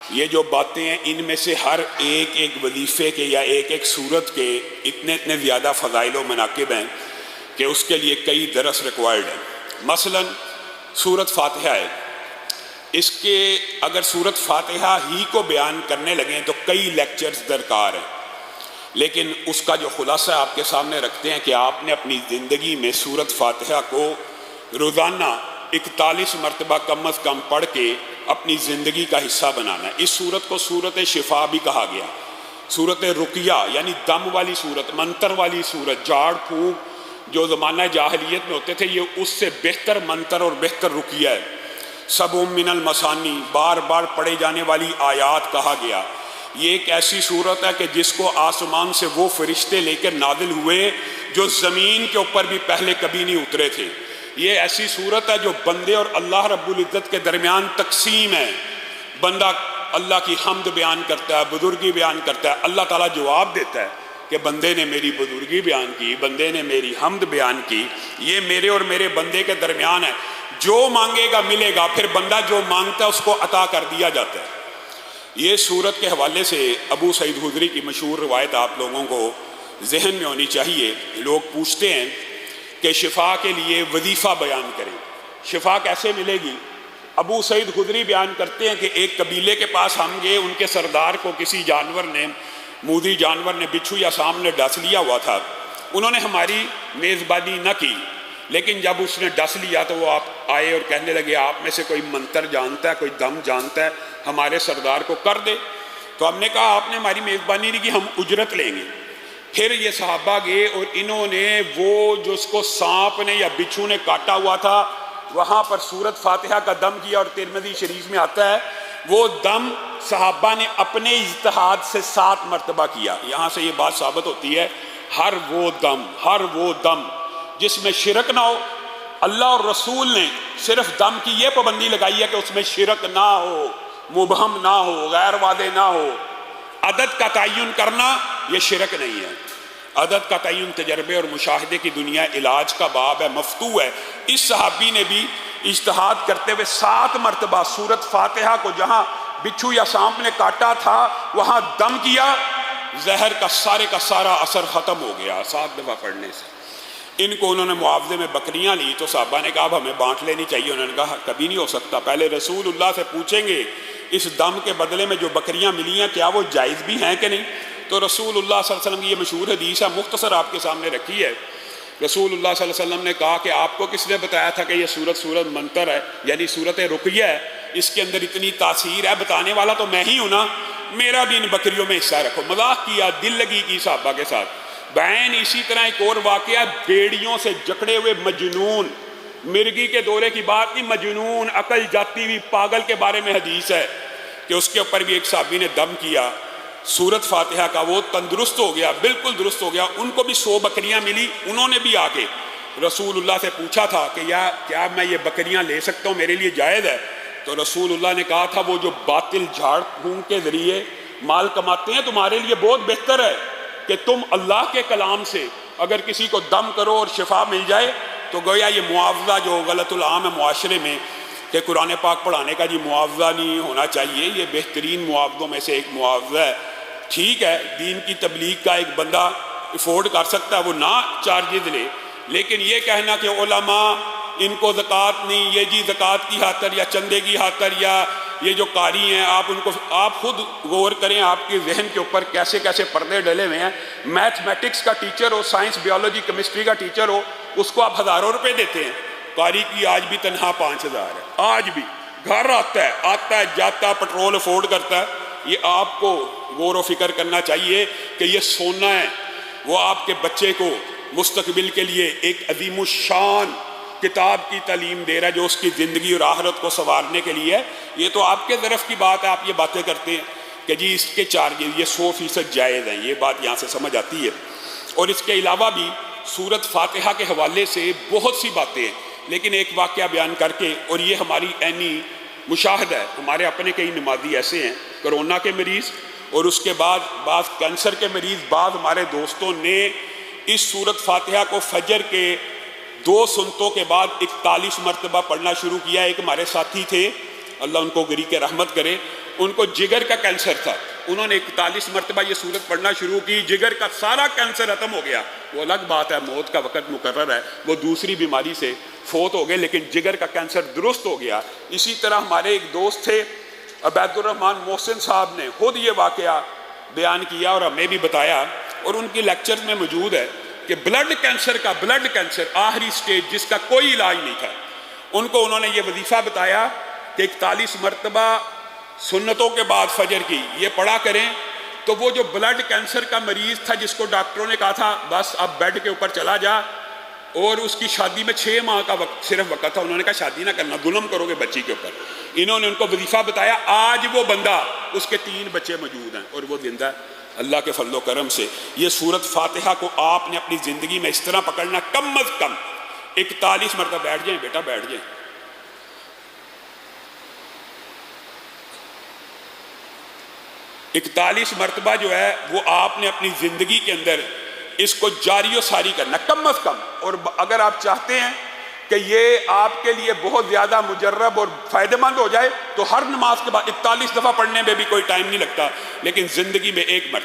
یہ جو باتیں ہیں ان میں سے ہر ایک وظیفے کے یا ایک سورت کے اتنے زیادہ فضائل و مناقب ہیں کہ اس کے لیے کئی درس ریکوائرڈ ہیں۔ مثلا سورت فاتحہ ہے، اس کے اگر سورت فاتحہ ہی کو بیان کرنے لگیں تو کئی لیکچرز درکار ہیں، لیکن اس کا جو خلاصہ آپ کے سامنے رکھتے ہیں کہ آپ نے اپنی زندگی میں سورت فاتحہ کو روزانہ 41 مرتبہ کم از کم پڑھ کے اپنی زندگی کا حصہ بنانا ہے۔ اس سورت کو سورت شفا بھی کہا گیا، سورت رقیہ یعنی دم والی سورت، منتر والی سورت، جھاڑ پھونک جو زمانہ جاہلیت میں ہوتے تھے، یہ اس سے بہتر منتر اور بہتر رقیہ ہے۔ سبع من المثانی، بار بار پڑھے جانے والی آیات کہا گیا۔ یہ ایک ایسی صورت ہے کہ جس کو آسمان سے وہ فرشتے لے کر نازل ہوئے جو زمین کے اوپر بھی پہلے کبھی نہیں اترے تھے۔ یہ ایسی صورت ہے جو بندے اور اللہ رب العزت کے درمیان تقسیم ہے۔ بندہ اللہ کی حمد بیان کرتا ہے، بزرگی بیان کرتا ہے، اللہ تعالیٰ جواب دیتا ہے کہ بندے نے میری بزرگی بیان کی، بندے نے میری حمد بیان کی۔ یہ میرے اور میرے بندے کے درمیان ہے، جو مانگے گا ملے گا، پھر بندہ جو مانگتا ہے اس کو عطا کر دیا جاتا ہے۔ یہ سورت کے حوالے سے ابو سعید خدری کی مشہور روایت آپ لوگوں کو ذہن میں ہونی چاہیے۔ لوگ پوچھتے ہیں کہ شفا کے لیے وظیفہ بیان کریں، شفا کیسے ملے گی؟ ابو سعید خدری بیان کرتے ہیں کہ ایک قبیلے کے پاس ہم گئے، ان کے سردار کو کسی جانور نے، مودی جانور نے، بچھو یا سام نے ڈس لیا ہوا تھا۔ انہوں نے ہماری میزبانی نہ کی، لیکن جب اس نے ڈس لیا تو وہ آپ آئے اور کہنے لگے آپ میں سے کوئی منتر جانتا ہے، کوئی دم جانتا ہے، ہمارے سردار کو کر دے۔ تو ہم نے کہا آپ نے ہماری میزبانی نہیں کی، ہم اجرت لیں گے۔ پھر یہ صحابہ گئے اور انہوں نے وہ جو اس کو سانپ نے یا بچھو نے کاٹا ہوا تھا وہاں پر سورت فاتحہ کا دم کیا، اور ترمذی شریف میں آتا ہے وہ دم صحابہ نے اپنے اجتہاد سے 7 مرتبہ کیا۔ یہاں سے یہ بات ثابت ہوتی ہے ہر وہ دم جس میں شرک نہ ہو، اللہ اور رسول نے صرف دم کی یہ پابندی لگائی ہے کہ اس میں شرک نہ ہو، مبہم نہ ہو، غیر واضح نہ ہو۔ عدد کا تعین کرنا یہ شرک نہیں ہے۔ عدد کا تعین تجربے اور مشاہدے کی دنیا علاج کا باب ہے، مفتوح ہے۔ اس صحابی نے بھی اجتہاد کرتے ہوئے 7 مرتبہ سورت فاتحہ کو جہاں بچھو یا سانپ نے کاٹا تھا وہاں دم کیا، زہر کا سارا اثر ختم ہو گیا 7 دفعہ پڑھنے سے۔ ان کو انہوں نے معاوضے میں بکریاں لی تو صحابہ نے کہا اب ہمیں بانٹ لینی چاہیے۔ انہوں نے کہا کبھی نہیں ہو سکتا، پہلے رسول اللہ سے پوچھیں گے اس دم کے بدلے میں جو بکریاں ملی ہیں کیا وہ جائز بھی ہیں کہ نہیں۔ تو رسول اللہ صلی اللہ علیہ وسلم کی یہ مشہور حدیث ہے، مختصر آپ کے سامنے رکھی ہے۔ رسول اللہ صلی اللہ علیہ وسلم نے کہا کہ آپ کو کس نے بتایا تھا کہ یہ سورت منتر ہے، یعنی سورت رقیہ ہے، اس کے اندر اتنی تاثیر ہے، بتانے والا تو میں ہی ہوں نا، میرا بھی ان بکریوں میں حصہ رکھو۔ مذاق کیا، دل لگی کی صحابہ کے ساتھ۔ بین اسی طرح ایک اور واقعہ، بیڑیوں سے جکڑے ہوئے مجنون، مرگی کے دورے کی بات نہیں، مجنون عقل جاتی ہوئی پاگل کے بارے میں حدیث ہے کہ اس کے اوپر بھی ایک صحابی نے دم کیا سورت فاتحہ کا، وہ تندرست ہو گیا، بالکل درست ہو گیا۔ ان کو بھی 100 بکریاں ملی، انہوں نے بھی آ کے رسول اللہ سے پوچھا تھا کہ کیا میں یہ بکریاں لے سکتا ہوں، میرے لیے جائز ہے؟ تو رسول اللہ نے کہا تھا وہ جو باطل جھاڑ پھونک کے ذریعے مال کماتے ہیں تمہارے لیے بہت بہتر ہے کہ تم اللہ کے کلام سے اگر کسی کو دم کرو اور شفا مل جائے تو گویا یہ معاوضہ جو غلط العام ہے معاشرے میں کہ قرآن پاک پڑھانے کا جی معاوضہ نہیں ہونا چاہیے، یہ بہترین معاوضوں میں سے ایک معاوضہ ہے۔ ٹھیک ہے، دین کی تبلیغ کا ایک بندہ افورڈ کر سکتا ہے، وہ نہ چارجز لے، لیکن یہ کہنا کہ علماء ان کو زکوٰۃ نہیں، یہ جی زکوٰۃ کی خاطر یا چندے کی خاطر، یا یہ جو قاری ہیں آپ خود غور کریں آپ کے ذہن کے اوپر کیسے کیسے پردے ڈلے ہوئے ہیں۔ میتھمیٹکس کا ٹیچر ہو، سائنس بیولوجی کیمسٹری کا ٹیچر ہو، اس کو آپ ہزاروں روپے دیتے ہیں، قاری کی آج بھی تنخواہ 5000 ہے، آج بھی گھر آتا ہے جاتا ہے، پٹرول افورڈ کرتا ہے۔ یہ آپ کو غور و فکر کرنا چاہیے کہ یہ سونا ہے، وہ آپ کے بچے کو مستقبل کے لیے ایک عظیم الشان کتاب کی تعلیم دے رہا ہے جو اس کی زندگی اور آخرت کو سنوارنے کے لیے ہے۔ یہ تو آپ کے ظرف کی بات ہے، آپ یہ باتیں کرتے ہیں کہ جی اس کے چارجز یہ 100% جائز ہیں، یہ بات یہاں سے سمجھ آتی ہے۔ اور اس کے علاوہ بھی سورت فاتحہ کے حوالے سے بہت سی باتیں ہیں، لیکن ایک واقعہ بیان کر کے، اور یہ ہماری عینی مشاہدہ ہے، ہمارے اپنے کئی نمازی ایسے ہیں کرونا کے مریض اور اس کے بعد بعض کینسر کے مریض، بعض ہمارے دوستوں نے اس سورت فاتحہ کو فجر کے 2 سنتوں کے بعد 41 مرتبہ پڑھنا شروع کیا۔ ایک ہمارے ساتھی تھے، اللہ ان کو گری کے رحمت کرے، ان کو جگر کا کینسر تھا، انہوں نے 41 مرتبہ یہ سورت پڑھنا شروع کی، جگر کا سارا کینسر ختم ہو گیا۔ وہ الگ بات ہے، موت کا وقت مقرر ہے، وہ دوسری بیماری سے فوت ہو گئے، لیکن جگر کا کینسر درست ہو گیا۔ اسی طرح ہمارے ایک دوست تھے عبید الرحمن محسن صاحب نے خود یہ واقعہ بیان کیا اور ہمیں بھی بتایا، اور ان کی لیکچر میں موجود ہے کہ بلڈ کینسر آخری سٹیج جس کا کوئی علاج نہیں تھا، ان کو انہوں نے یہ وظیفہ بتایا کہ 41 مرتبہ سنتوں کے بعد فجر کی یہ پڑھا کریں، تو وہ جو بلڈ کینسر کا مریض تھا جس کو ڈاکٹروں نے کہا تھا بس اب بیڈ کے اوپر چلا جا، اور اس کی شادی میں 6 ماہ کا صرف وقت تھا، انہوں نے کہا شادی نہ کرنا، ظلم کرو گے بچی کے اوپر، انہوں نے ان کو وظیفہ بتایا، آج وہ بندہ اس کے 3 بچے موجود ہیں اور وہ زندہ ہے اللہ کے فضل و کرم سے۔ یہ سورت فاتحہ کو آپ نے اپنی زندگی میں اس طرح پکڑنا، کم از کم 41 مرتبہ۔ بیٹھ جائیں بیٹا، بیٹھ جائیں۔ 41 مرتبہ جو ہے وہ آپ نے اپنی زندگی کے اندر اس کو جاری و ساری کرنا کم از کم، اور اگر آپ چاہتے ہیں کہ یہ آپ کے لیے بہت زیادہ مجرب اور فائدہ مند ہو جائے تو ہر نماز کے بعد 41 دفعہ پڑھنے میں بھی کوئی ٹائم نہیں لگتا، لیکن زندگی میں 1 مرتبہ